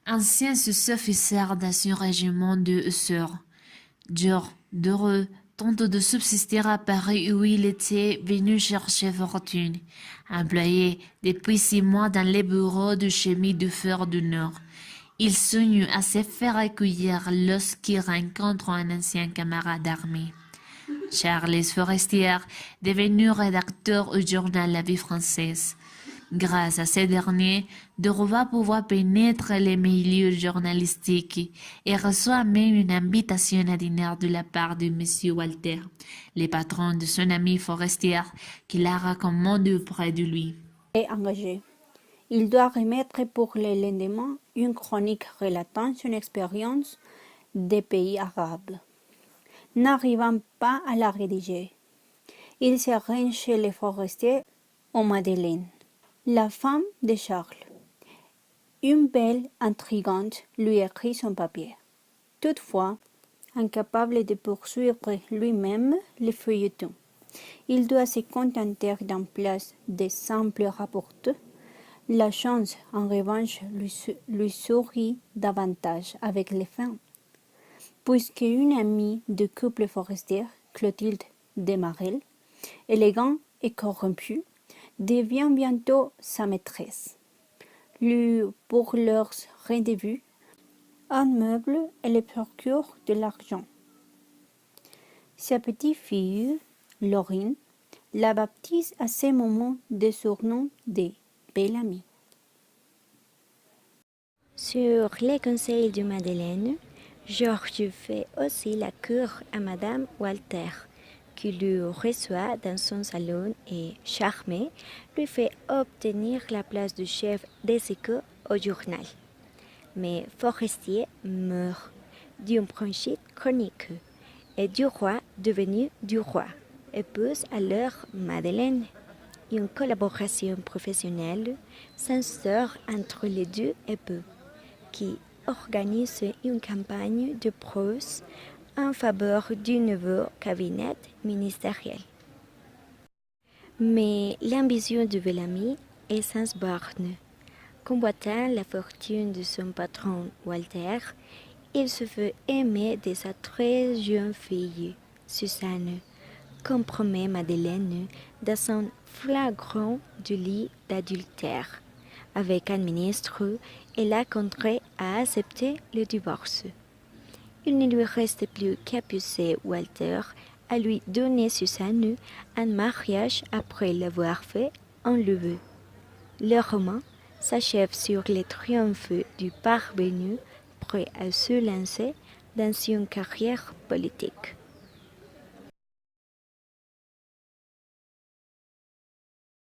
Ancien sous-officier dans un régiment de hussards, dur, d'heureux, tente de subsister à Paris où il était venu chercher fortune. Employé depuis 6 mois dans les bureaux du chemin de fer du Nord, il songe à se faire accueillir lorsqu'il rencontre un ancien camarade d'armée. Charles Forestier, devenu rédacteur au journal La Vie française. Grâce à ces derniers, Doro va pouvoir pénétrer les milieux journalistiques et reçoit même une invitation à dîner de la part de Monsieur Walter, le patron de son ami Forestier, qui la recommande auprès de lui. Et engagé. Il doit remettre pour le lendemain une chronique relatant son expérience des pays arabes. N'arrivant pas à la rédiger, il se rend chez les forestiers au Madeleine, la femme de Charles. Une belle intrigante lui écrit son papier. Toutefois, incapable de poursuivre lui-même le feuilleton, il doit se contenter d'un place de simple rapporteur. La chance, en revanche, lui sourit davantage avec les femmes, puisque une amie du couple forestier, Clotilde Desmarel, élégante et corrompue, devient bientôt sa maîtresse. Pour leurs rendez-vous, un meuble et le procure de l'argent. Sa petite-fille, Laurine, la baptise à ce moment de surnom de Belle Amie. Sur les conseils de Madeleine, Georges fait aussi la cour à Madame Walter, qui le reçoit dans son salon et, charmé, lui fait obtenir la place de chef des échos au journal. Mais Forestier meurt d'une bronchite chronique et du roi devenu du roi épouse alors Madeleine. Une collaboration professionnelle s'instaure entre les deux époux, qui organise une campagne de prose en faveur du nouveau cabinet ministériel. Mais l'ambition de Bellamy est sans borne. Convoitant la fortune de son patron Walter, il se fait aimer de sa très jeune fille, Suzanne, compromet Madeleine dans un flagrant délit d'adultère avec un ministre et la contraint à accepter le divorce. Il ne lui reste plus qu'à pousser Walter à lui donner Suzanne en mariage après l'avoir fait enlever. Le roman s'achève sur les triomphes du parvenu prêt à se lancer dans une carrière politique.